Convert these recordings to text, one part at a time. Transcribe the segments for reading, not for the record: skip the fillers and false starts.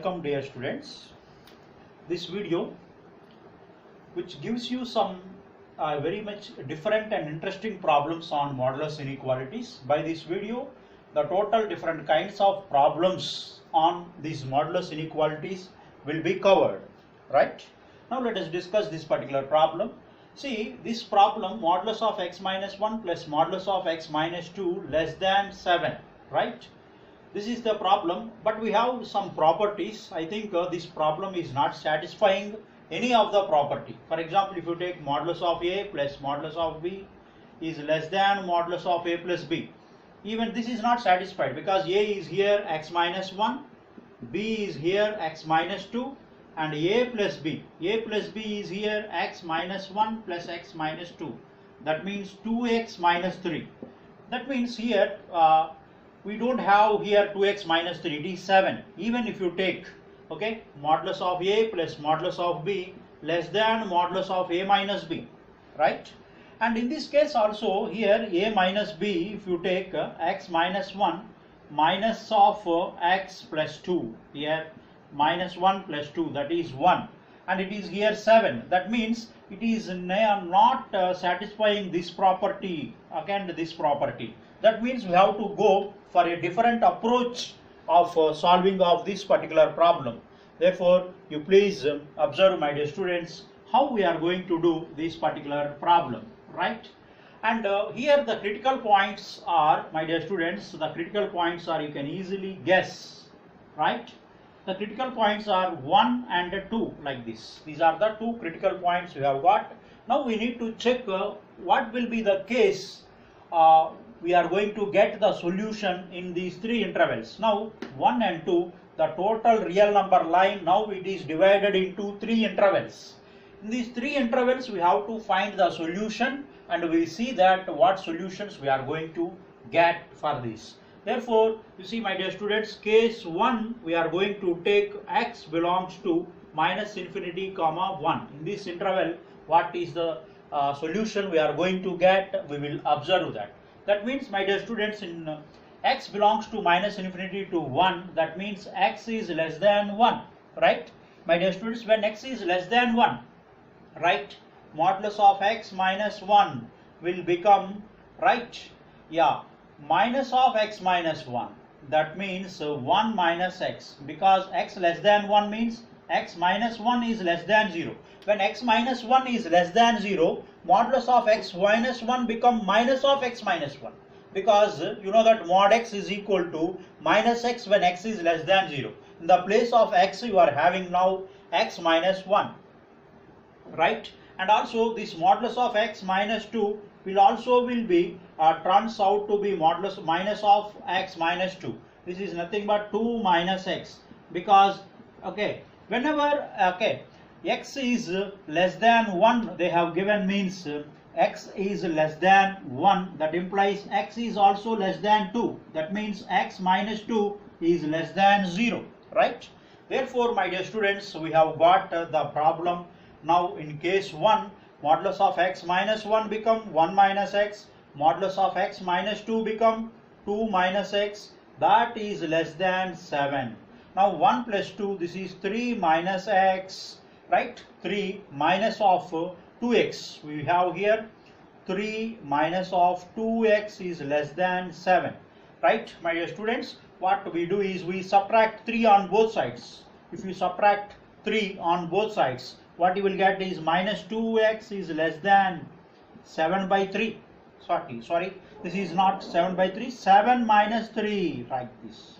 welcome dear students. This video which gives you some very much different and interesting problems on modulus inequalities. By this video the total different kinds of problems on these modulus inequalities will be covered, right? Now let us discuss this particular problem. See, this problem modulus of x minus 1 plus modulus of x minus 2 less than 7, right? This is the problem, but we have some properties. I think this problem is not satisfying any of the property. For example, if you take modulus of a plus modulus of b is less than modulus of a plus b, even this is not satisfied because a is here x minus 1, b is here x minus 2, and a plus b is here x minus 1 plus x minus 2. That means 2x minus 3. That means here we don't have here 2x minus 3, it is 7. Even if you take, okay, modulus of a plus modulus of b less than modulus of a minus b, right? And in this case also here a minus b, if you take x minus 1 minus of x plus 2, here minus 1 plus 2, that is 1, and it is here 7. That means it is not satisfying this property against this property. That means we have to go for a different approach of solving of this particular problem. Therefore, you please observe, my dear students, how we are going to do this particular problem, right? And here the critical points are, my dear students, the critical points are, you can easily guess, right? The critical points are 1 and 2, like this. These are the two critical points we have got. Now we need to check what will be the case we are going to get the solution in these three intervals. Now 1 and 2, the total real number line, now it is divided into three intervals. In these three intervals we have to find the solution, and we see that what solutions we are going to get for this. Therefore, you see, my dear students, case 1 we are going to take x belongs to minus infinity comma 1. In this interval, what is the solution we are going to get, we will observe that. That means, my dear students, in x belongs to minus infinity to 1, that means x is less than 1, right? My dear students, when x is less than 1, right, modulus of x minus 1 will become, right, yeah, minus of x minus 1. That means 1 minus x, because x less than 1 means x minus 1 is less than 0. When x minus 1 is less than 0, modulus of x minus 1 become minus of x minus 1, because you know that mod x is equal to minus x when x is less than 0. In the place of x you are having now x minus 1, right? And also this modulus of x minus 2 will be turns out to be modulus minus of x minus 2. This is nothing but 2 minus x, because okay, whenever x is less than 1 they have given, means x is less than 1, that implies x is also less than 2, that means x minus 2 is less than 0, right? Therefore, my dear students, we have got the problem. Now in case 1, modulus of x minus 1 become 1 minus x, modulus of x minus 2 become 2 minus x, that is less than 7. Now 1 plus 2, this is 3 minus x, right? 3 minus of 2x, we have here 3 minus of 2x is less than 7, right? My dear students, what we do is we subtract 3 on both sides. If you subtract 3 on both sides, what you will get is minus 2x is less than 7 by 3. Sorry, this is not 7 by 3, 7 minus 3, like this,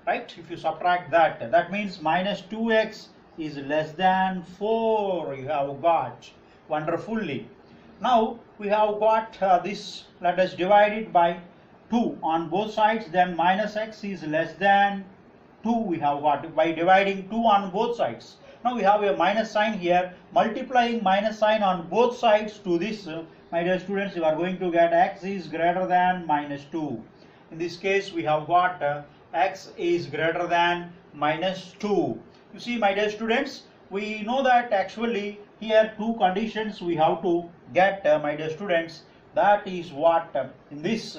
right? If you subtract that, that means minus 2x is less than 4, you have got wonderfully. Now we have got this, let us divide it by 2 on both sides, then minus x is less than 2 we have got by dividing 2 on both sides. Now we have a minus sign here, multiplying minus sign on both sides to this, my dear students, you are going to get x is greater than minus 2. In this case we have got x is greater than minus 2. You see, my dear students, we know that actually here two conditions we have to get, my dear students. That is what in this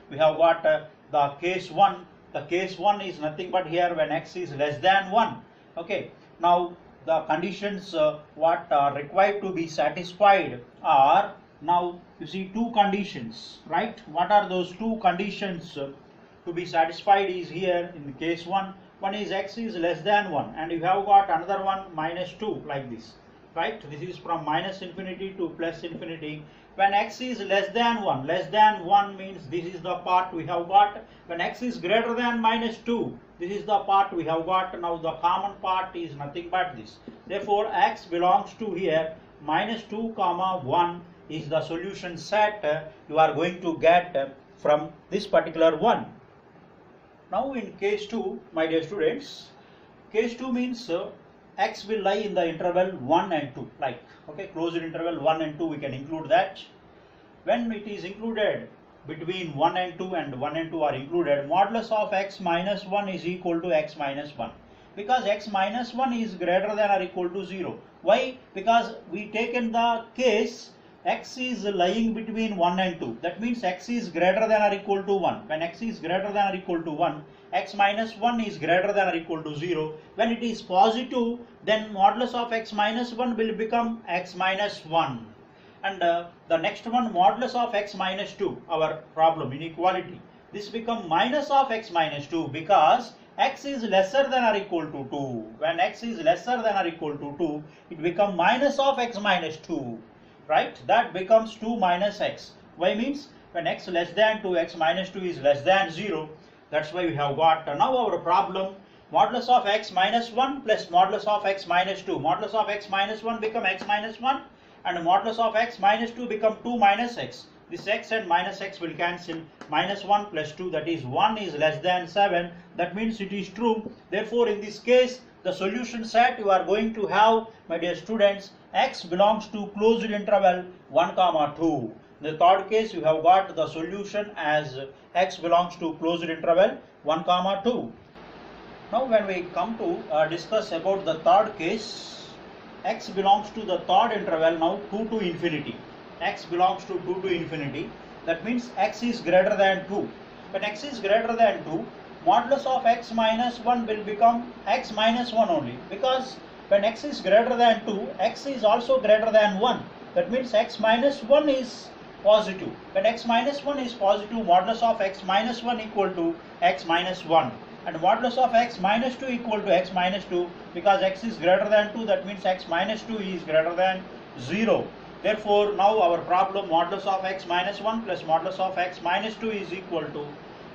we have got the case 1, The case 1 is nothing but here when x is less than 1. Okay, now the conditions what are required to be satisfied are, now you see two conditions, right? What are those two conditions to be satisfied is here in the case 1. One is x is less than 1 and you have got another one minus 2 like this, right? This is from minus infinity to plus infinity. When x is less than 1 means this is the part we have got. When x is greater than minus 2, this is the part we have got. Now the common part is nothing but this. Therefore x belongs to here minus 2 comma 1 is the solution set you are going to get from this particular one. Now in case 2, my dear students, case 2 means x will lie in the interval 1 and 2, like, okay, closed interval 1 and 2, we can include that. When it is included between 1 and 2 and 1 and 2 are included, modulus of x minus 1 is equal to x minus 1, because x minus 1 is greater than or equal to 0. Why? Because we taken the case x is lying between 1 and 2. That means x is greater than or equal to 1. When x is greater than or equal to 1, x minus 1 is greater than or equal to 0. When it is positive, then modulus of x minus 1 will become x minus 1. And the next one, modulus of x minus 2, our problem, inequality. This become minus of x minus 2 because x is lesser than or equal to 2. When x is lesser than or equal to 2, it become minus of x minus 2. Right, that becomes 2 minus x. Why? Means when x less than 2, x minus 2 is less than 0. That's why we have got now our problem, modulus of x minus 1 plus modulus of x minus 2. Modulus of x minus 1 become x minus 1 and modulus of x minus 2 become 2 minus x. This x and minus x will cancel. Minus 1 plus 2, that is 1 is less than 7. That means it is true. Therefore in this case the solution set you are going to have, my dear students, x belongs to closed interval 1 comma 2. In the third case you have got the solution as x belongs to closed interval 1 comma 2. Now when we come to discuss about the third case, x belongs to the third interval now 2 to infinity. X belongs to 2 to infinity. That means x is greater than 2. When x is greater than 2, modulus of x minus 1 will become x minus 1 only, because when x is greater than 2, x is also greater than 1. That means x minus 1 is positive. When x minus 1 is positive, modulus of x minus 1 equal to x minus 1. And modulus of x minus 2 equal to x minus 2, because x is greater than 2, that means x minus 2 is greater than 0. Therefore now our problem, modulus of x minus 1 plus modulus of x minus 2 is equal to,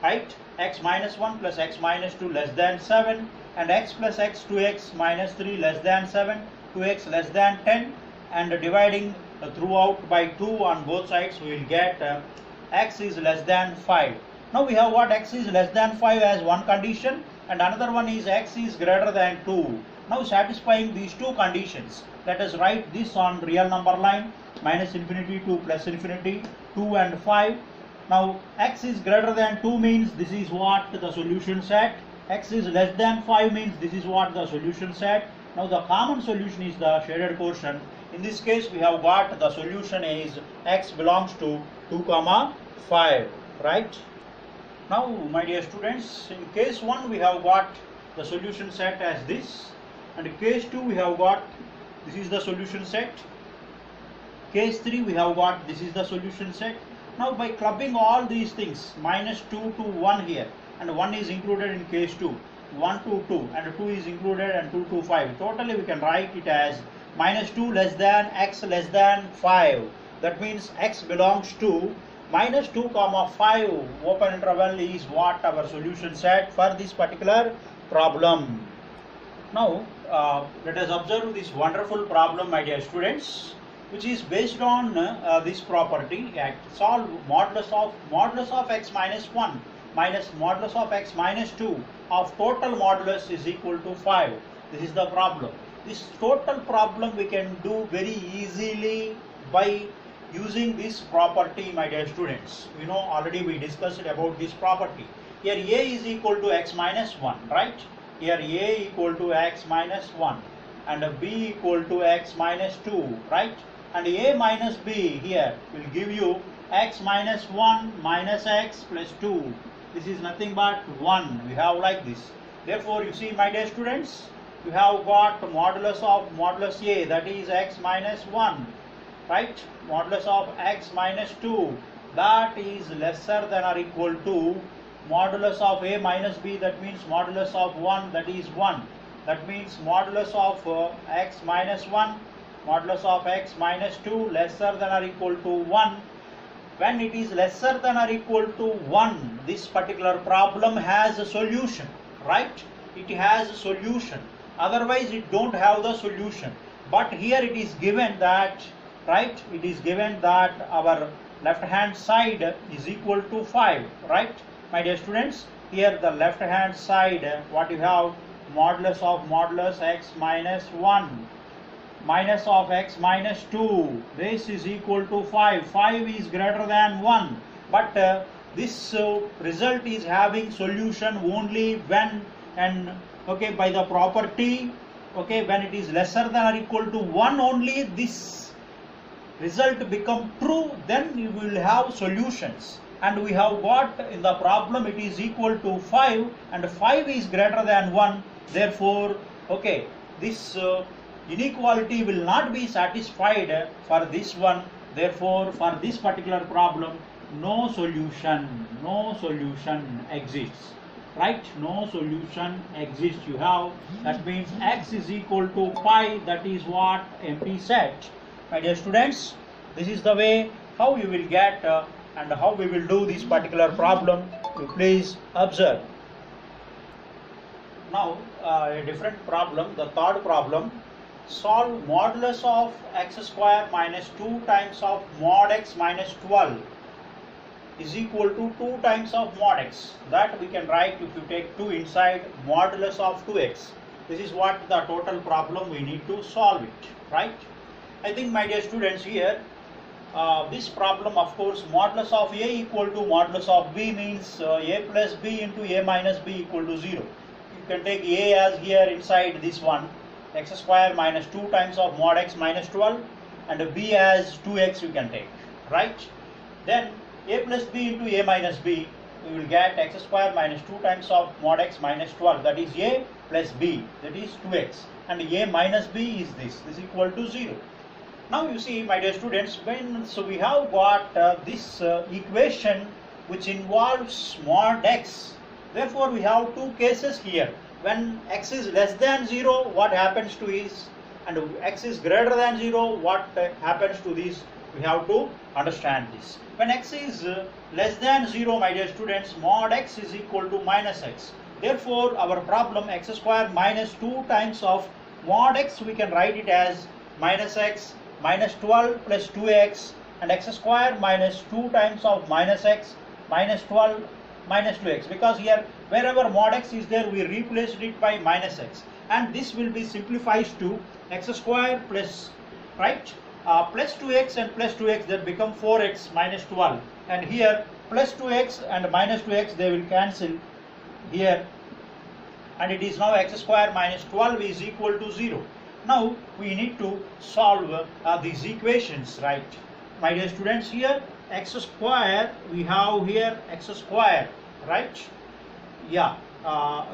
right, x minus 1 plus x minus 2 less than 7, and x plus x 2x minus 3 less than 7, 2x less than 10, and dividing throughout by 2 on both sides we will get x is less than 5. Now we have what x is less than 5 as one condition, and another one is x is greater than 2. Now satisfying these two conditions, let us write this on real number line, minus infinity to plus infinity, 2 and 5. Now x is greater than 2 means this is what the solution set. X is less than 5 means this is what the solution set. Now the common solution is the shaded portion. In this case we have got the solution is x belongs to 2 comma 5, right? Now my dear students, in case 1 we have got the solution set as this, and case 2 we have got this is the solution set. Case 3 we have got this is the solution set. Now by clubbing all these things, minus 2 to 1 here, and 1 is included in case 2, 1 to 2, and 2 is included, and 2 to 5. Totally we can write it as minus 2 less than x less than 5. That means x belongs to minus 2 comma 5 open interval is what our solution set for this particular problem. Now let us observe this wonderful problem, my dear students, which is based on this property. Solve modulus of x minus 1 minus modulus of x minus 2 of total modulus is equal to 5. This is the problem. This total problem we can do very easily by using this property, my dear students. You know, already we discussed about this property. Here a is equal to x minus 1, right? Here a equal to x minus 1 and b equal to x minus 2, right? And a minus b here will give you x minus 1 minus x plus 2. This is nothing but 1. We have like this. Therefore, you see, my dear students, you have got modulus of modulus A, that is x minus 1, right? Modulus of x minus 2, that is lesser than or equal to modulus of A minus B, that means modulus of 1, that is 1. That means modulus of x minus 1, modulus of x minus 2 lesser than or equal to 1. When it is lesser than or equal to 1, this particular problem has a solution, right? It has a solution. Otherwise, it don't have the solution. But here it is given that, right? It is given that our left hand side is equal to 5, right? My dear students, here the left hand side, what you have, modulus of modulus x minus 1 minus of x minus 2, this is equal to 5. 5 is greater than 1. But this result is having solution only when, and okay, by the property, okay, when it is lesser than or equal to 1 only, this result become true, then you will have solutions. And we have got in the problem it is equal to 5 and 5 is greater than 1. Therefore, okay, this inequality will not be satisfied for this one. Therefore, for this particular problem, no solution exists, right? No solution exists. You have, that means x is equal to pi, that is what empty set. My dear students, this is the way how you will get and how we will do this particular problem. You please observe. Now a different problem, the third problem. Solve modulus of x square minus 2 times of mod x minus 12 is equal to 2 times of mod x. That we can write if you take 2 inside, modulus of 2x. This is what the total problem we need to solve it, right? I think, my dear students, here this problem, of course, modulus of a equal to modulus of b means a plus b into a minus b equal to 0. You can take a as here inside this one, x square minus 2 times of mod x minus 12, and b as 2x you can take, right? Then a plus b into a minus b, we will get x square minus 2 times of mod x minus 12, that is a plus b, that is 2x, and a minus b is this is equal to 0. Now you see, my dear students, so we have got this equation which involves mod x. Therefore, we have two cases here. When x is less than 0, what happens to this, and x is greater than 0, what happens to this? We have to understand this. When x is less than 0, my dear students, mod x is equal to minus x. Therefore, our problem x square minus 2 times of mod x, we can write it as minus x minus 12 plus 2x, and x square minus 2 times of minus x minus 12 minus 2x, because here wherever mod x is there, we replaced it by minus x, and this will be simplified to x square plus, right, plus 2x and plus 2x, that become 4x minus 12, and here plus 2x and minus 2x, they will cancel here, and it is now x square minus 12 is equal to 0. Now we need to solve these equations, right? My dear students, here x square, we have here x square, right? Yeah,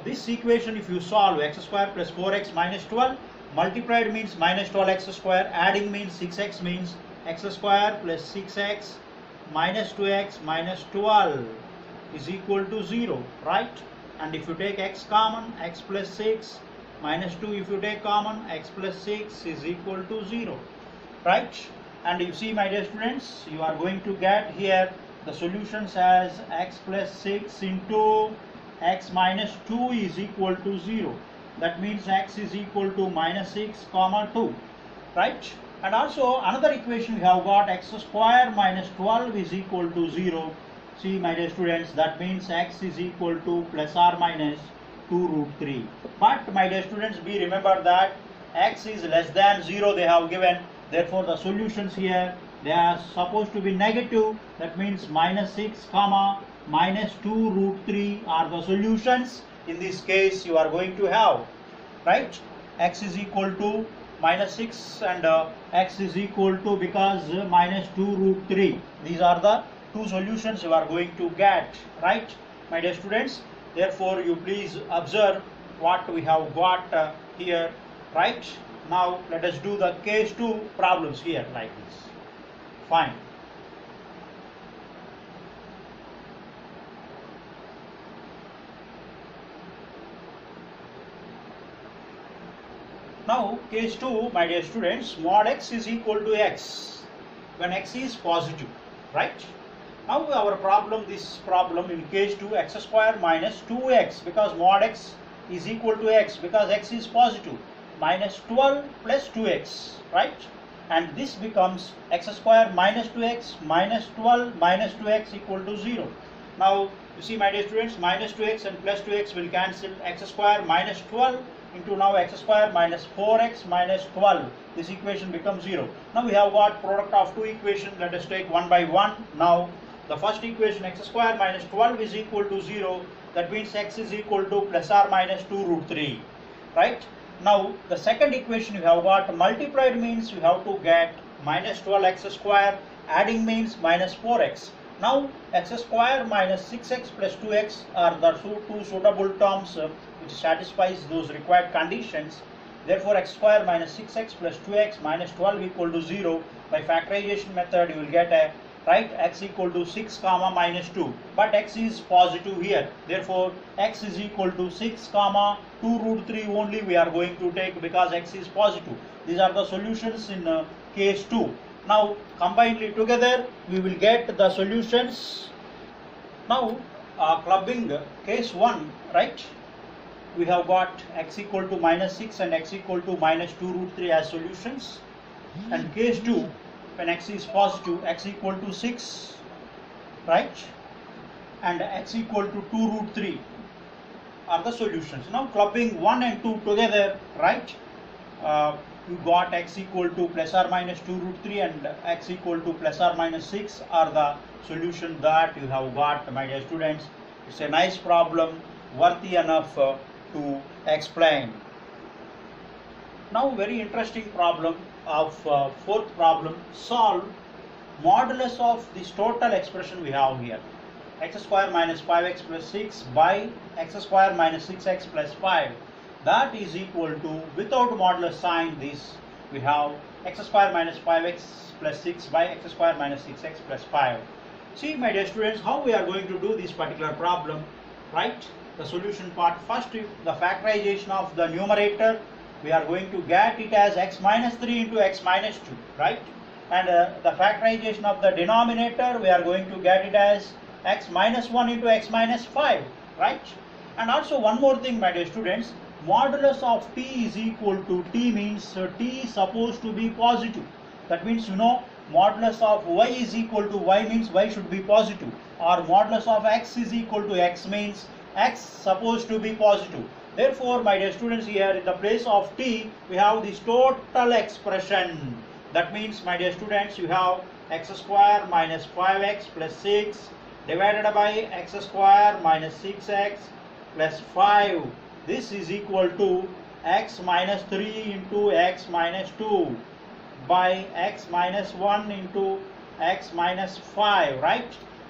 this equation, if you solve x square plus 4x minus 12, multiplied means minus 12x square, adding means 6x, means x square plus 6x minus 2x minus 12 is equal to 0, right? And if you take x common, x plus 6 minus 2, if you take common, x plus 6 is equal to 0, right? And you see, my dear students, you are going to get here the solutions as x plus 6 into x minus 2 is equal to 0. That means x is equal to minus 6 comma 2, right? And also another equation we have got x square minus 12 is equal to 0. See, my dear students, that means x is equal to plus or minus 2 root 3. But my dear students, we remember that x is less than 0 they have given. Therefore, the solutions here, they are supposed to be negative. That means minus 6 comma minus 2 root 3 are the solutions. In this case, you are going to have, right, x is equal to minus 6 and x is equal to, because minus 2 root 3. These are the two solutions you are going to get, right? my dear students. Therefore, you please observe what we have got here, right? Now, let us do the case 2 problems here like this. Fine. Now, case 2, my dear students, mod x is equal to x when x is positive, right? Now, our problem, this problem in case 2, x square minus 2x, because mod x is equal to x, because x is positive, minus 12 plus 2x, right? And this becomes x square minus 2x minus 12 minus 2x equal to 0. Now, you see, my dear students, minus 2x and plus 2x will cancel. X square minus 12 into now x square minus 4x minus 12. This equation becomes 0. Now we have got product of two equations. Let us take one by one. Now the first equation, x square minus 12 is equal to 0. That means x is equal to plus or minus 2 root 3. Right? Now the second equation you have got multiplied means you have to get minus 12x square. Adding means minus 4x. Now x square minus 6x plus 2x are the two suitable terms which satisfies those required conditions. Therefore, x square minus 6x plus 2x minus 12 equal to 0. By factorization method, you will get a right x equal to 6 comma minus 2. But x is positive here. Therefore, x is equal to 6 comma 2 root 3 only we are going to take because x is positive. These are the solutions in case 2. Now, combinedly together, we will get the solutions. Now, clubbing case 1, right? We have got x equal to minus 6 and x equal to minus 2 root 3 as solutions. And case 2, when x is positive, x equal to 6, right? And x equal to 2 root 3 are the solutions. Now, clubbing 1 and 2 together, right? You got x equal to plus or minus 2 root 3 and x equal to plus or minus 6 are the solution that you have got, my dear students. It's a nice problem, worthy enough to explain. Now, very interesting problem of fourth problem. Solve modulus of this total expression we have here. X square minus 5x plus 6 by x square minus 6x plus 5. That is equal to, without modulus sign, this we have x square minus 5x plus 6 by x square minus 6x plus 5. See, my dear students, how we are going to do this particular problem, right? The solution part. First, the factorization of the numerator, we are going to get it as x minus 3 into x minus 2, right? And the factorization of the denominator, we are going to get it as x minus 1 into x minus 5, right? And also one more thing, my dear students, modulus of t is equal to t means t is supposed to be positive. That means, you know, modulus of y is equal to y means y should be positive, or modulus of x is equal to x means x supposed to be positive. Therefore, my dear students, here in the place of t we have this total expression. That means, my dear students, you have x square minus 5x plus 6 divided by x square minus 6x plus 5. This is equal to x minus 3 into x minus 2 by x minus 1 into x minus 5, right?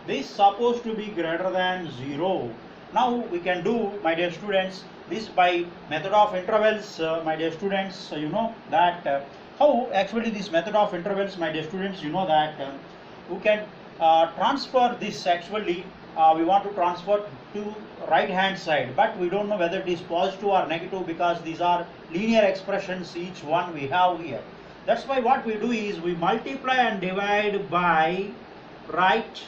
This is supposed to be greater than 0. Now we can do, my dear students, this by method of intervals, my dear students, you know that how actually this method of intervals, my dear students, you know that we can transfer this actually. We want to transfer to right hand side, but we don't know whether it is positive or negative because these are linear expressions, each one we have here. That's why what we do is we multiply and divide by, right?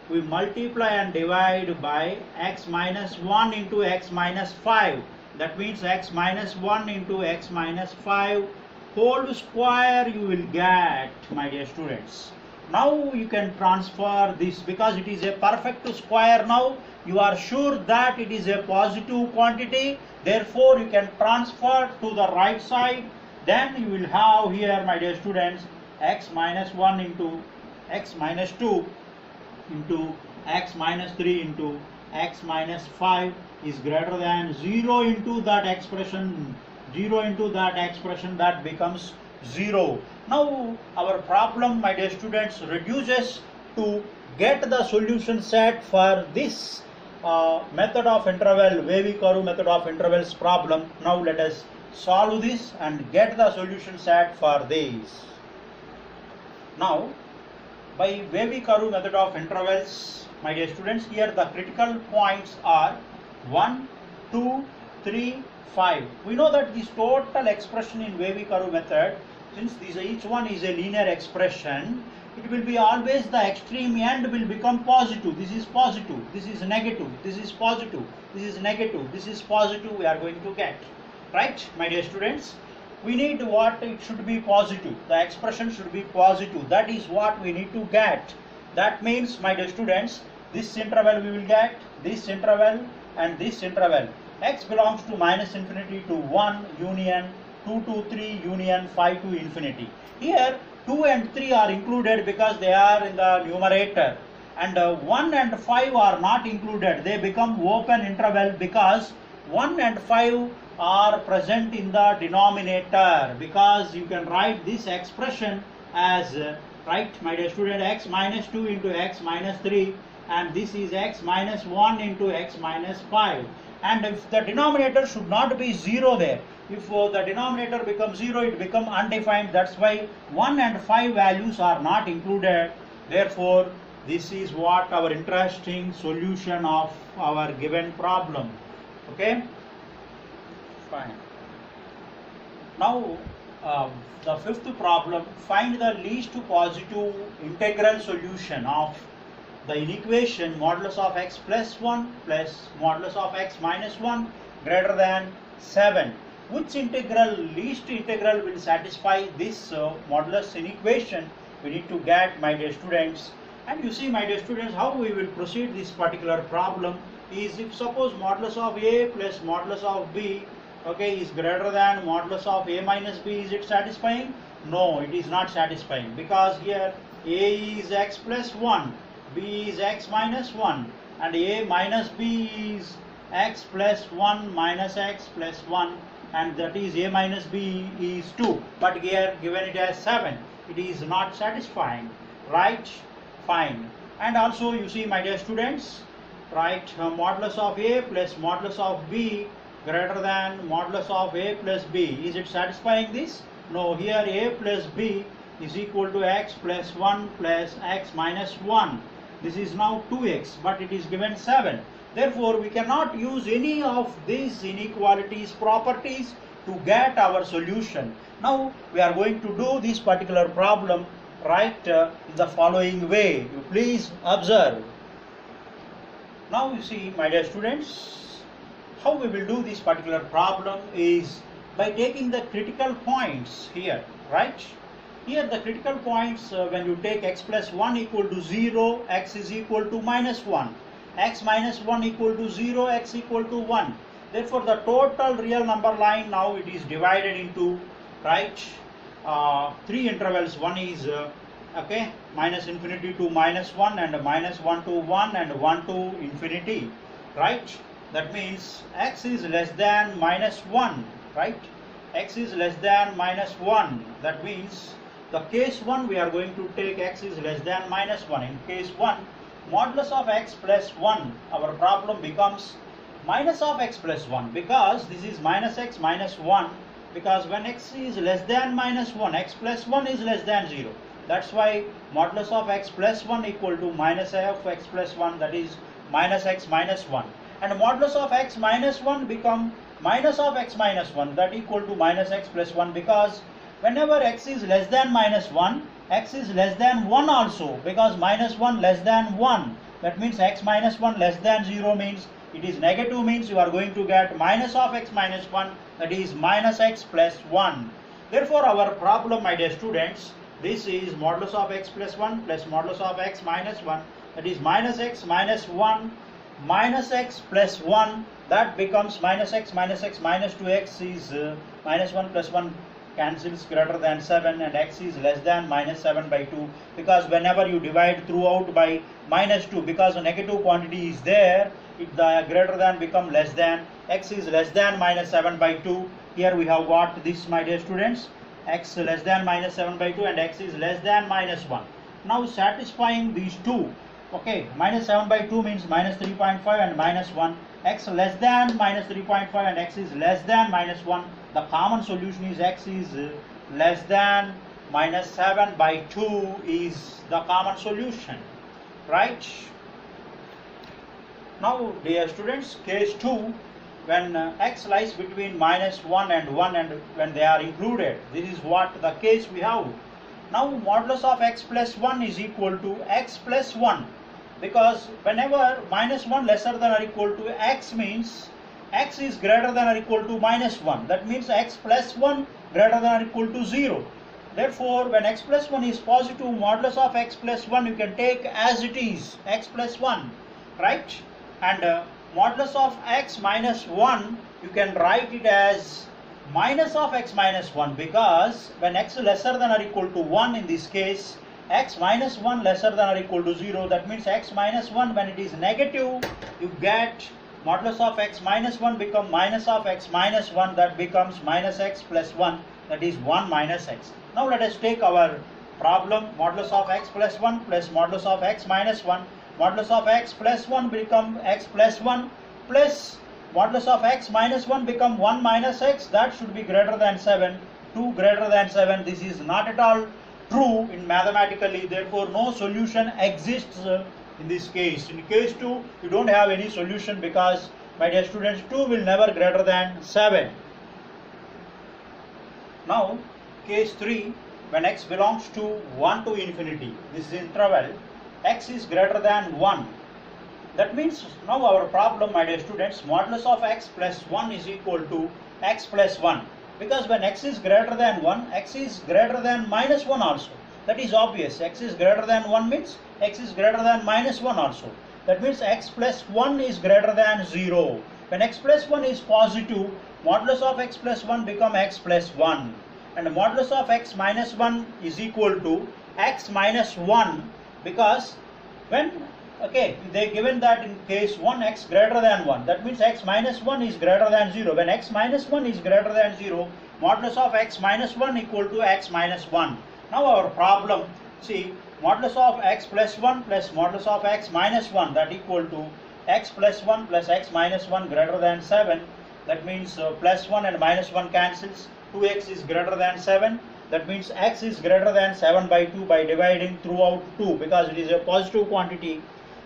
We multiply and divide by x minus 1 into x minus 5. That means x minus 1 into x minus 5 whole square you will get, my dear students. Now you can transfer this because it is a perfect square. Now you are sure that it is a positive quantity. Therefore, you can transfer to the right side. Then you will have here, my dear students, x minus 1 into x minus 2 into x minus 3 into x minus 5 is greater than 0 into that expression. 0 into that expression, that becomes 0. Now our problem, my dear students, reduces to get the solution set for this method of interval, Wavy-Curve method of intervals problem. Now let us solve this and get the solution set for this. Now, by Wavy-Curve method of intervals, my dear students, here the critical points are 1, 2, 3, 5. We know that this total expression in Wavy-Curve method, since each one is a linear expression, it will be always the extreme end will become positive. This is positive, this is negative, this is positive, this is negative, this is positive we are going to get. Right, my dear students? We need what it should be positive. The expression should be positive. That is what we need to get. That means, my dear students, this interval we will get, this interval and this interval. X belongs to minus infinity to 1 union 2 to 3 union 5 to infinity. Here 2 and 3 are included because they are in the numerator, and 1 and 5 are not included. They become open interval because 1 and 5 are present in the denominator, because you can write this expression as right, my dear student, x minus 2 into x minus 3, and this is x minus 1 into x minus 5. And if the denominator should not be 0 there, if the denominator becomes 0, it becomes undefined. That's why 1 and 5 values are not included. Therefore, this is what our interesting solution of our given problem. Okay, fine. Now, the fifth problem, find the least positive integral solution of the inequation modulus of x plus 1 plus modulus of x minus 1 greater than 7. Which integral, least integral, will satisfy this modulus inequation? We need to get, my dear students. And you see, my dear students, how we will proceed this particular problem is, if suppose modulus of a plus modulus of b, okay, is greater than modulus of a minus b, is it satisfying? No, it is not satisfying, because here a is x plus 1, b is x minus 1, and a minus b is x plus 1 minus x plus 1, and that is a minus b is 2, but here given it as 7, it is not satisfying. Right, fine. And also you see, my dear students, right, modulus of a plus modulus of b greater than modulus of a plus b, is it satisfying this? No, here a plus b is equal to x plus 1 plus x minus 1. This is now 2x, but it is given 7. Therefore, we cannot use any of these inequalities properties to get our solution. Now, we are going to do this particular problem right in the following way. You please observe. Now, you see, my dear students, how we will do this particular problem is by taking the critical points here, right? Here the critical points, when you take x plus 1 equal to 0, x is equal to minus 1, x minus 1 equal to 0, x equal to 1. Therefore, the total real number line, now it is divided into, right, 3 intervals. One is, okay, minus infinity to minus 1, and minus 1 to 1, and 1 to infinity, right? That means x is less than minus 1, right? X is less than minus 1. That means the case 1, we are going to take x is less than minus 1. In case 1, modulus of x plus 1, our problem becomes minus of x plus 1, because this is minus x minus 1, because when x is less than minus 1, x plus 1 is less than 0. That's why modulus of x plus 1 equal to minus of x plus 1, that is minus x minus 1. And modulus of x minus 1 become minus of x minus 1, that equal to minus x plus 1, because whenever x is less than minus 1, x is less than 1 also, because minus 1 less than 1. That means x minus 1 less than 0 means it is negative, means you are going to get minus of x minus 1, that is minus x plus 1. Therefore, our problem, my dear students, this is modulus of x plus 1 plus modulus of x minus 1, that is minus x minus 1 minus x plus 1, that becomes minus x minus 2x is minus 1 plus 1 cancels greater than 7, and x is less than minus 7 by 2, because whenever you divide throughout by minus 2, because a negative quantity is there, the greater than become less than, x is less than minus 7 by 2. Here we have got this, my dear students, x less than minus 7 by 2 and x is less than minus 1. Now satisfying these two, Okay, minus 7 by 2 means minus 3.5 and minus 1. X less than minus 3.5 and x is less than minus 1. The common solution is x is less than minus 7 by 2 is the common solution, right? Now, dear students, case 2, when x lies between minus 1 and 1 and when they are included, this is what the case we have. Now, modulus of x plus 1 is equal to x plus 1, because whenever minus 1 lesser than or equal to x means x is greater than or equal to minus 1. That means x plus 1 greater than or equal to 0. Therefore, when x plus 1 is positive, modulus of x plus 1 you can take as it is, x plus 1, right? And modulus of x minus 1 you can write it as minus of x minus 1, because when x lesser than or equal to 1, in this case x minus 1 lesser than or equal to 0, that means x minus 1 when it is negative, you get modulus of x minus 1 become minus of x minus 1, that becomes minus x plus 1, that is 1 minus x. Now let us take our problem. Modulus of x plus 1 plus modulus of x minus 1. Modulus of x plus 1 become x plus 1 plus modulus of x minus 1 become 1 minus x, that should be greater than 7, 2 greater than 7. This is not at all true in mathematically, therefore no solution exists in this case. In case 2, you don't have any solution because, my dear students, 2 will never greater than 7. Now, case 3, when x belongs to 1 to infinity, this is interval, x is greater than 1. That means now our problem, my dear students, modulus of x plus 1 is equal to x plus 1. Because when x is greater than 1, x is greater than minus 1 also. That is obvious. X is greater than 1 means x is greater than minus 1 also. That means x plus 1 is greater than 0. When x plus 1 is positive, modulus of x plus 1 become x plus 1. And modulus of x minus 1 is equal to x minus 1, because when they given that in case 1 x greater than 1, that means x minus 1 is greater than 0. When x minus 1 is greater than 0, modulus of x minus 1 equal to x minus 1. Now our problem, see, modulus of x plus 1 plus modulus of x minus 1, that equal to x plus 1 plus x minus 1 greater than 7. That means plus 1 and minus 1 cancels. 2x is greater than 7. That means x is greater than 7 by 2 by dividing throughout 2, because it is a positive quantity.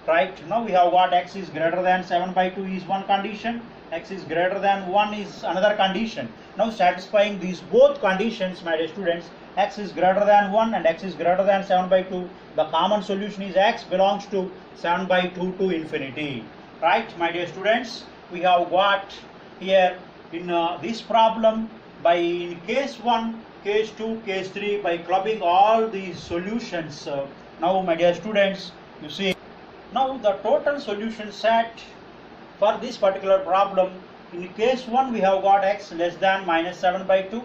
Right, now we have got x is greater than 7 by 2 is one condition, x is greater than 1 is another condition. Now satisfying these both conditions, my dear students, x is greater than 1 and x is greater than 7 by 2, the common solution is x belongs to 7 by 2 to infinity. Right, my dear students, we have got here in this problem, by in case 1, case 2, case 3, by clubbing all these solutions. Now my dear students, you see, now the total solution set for this particular problem, in case 1 we have got x less than minus 7 by 2.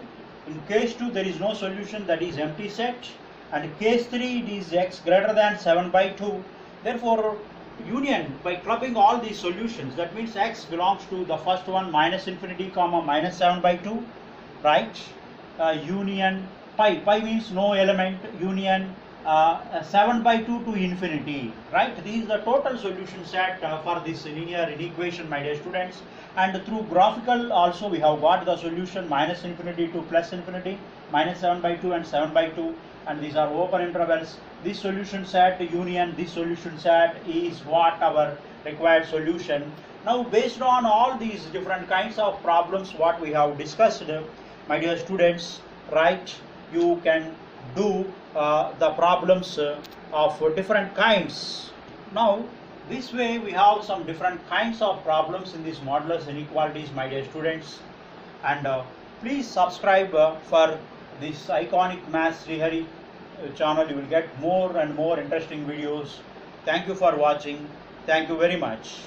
In case 2 there is no solution, that is empty set. And case 3 it is x greater than 7 by 2. Therefore union by clubbing all these solutions, that means x belongs to the first one minus infinity comma minus 7 by 2, right? Union pi means no element, union 7 by 2 to infinity, right? This is the total solution set for this linear inequation, my dear students. And through graphical also we have got the solution minus infinity to plus infinity, minus 7 by 2 and 7 by 2, and these are open intervals. This solution set union this solution set is what our required solution. Now based on all these different kinds of problems what we have discussed, my dear students, right, you can do the problems of different kinds. Now this way we have some different kinds of problems in these modulus inequalities, my dear students. And please subscribe for this iconic Maths Srihari channel. You will get more and more interesting videos. Thank you for watching. Thank you very much.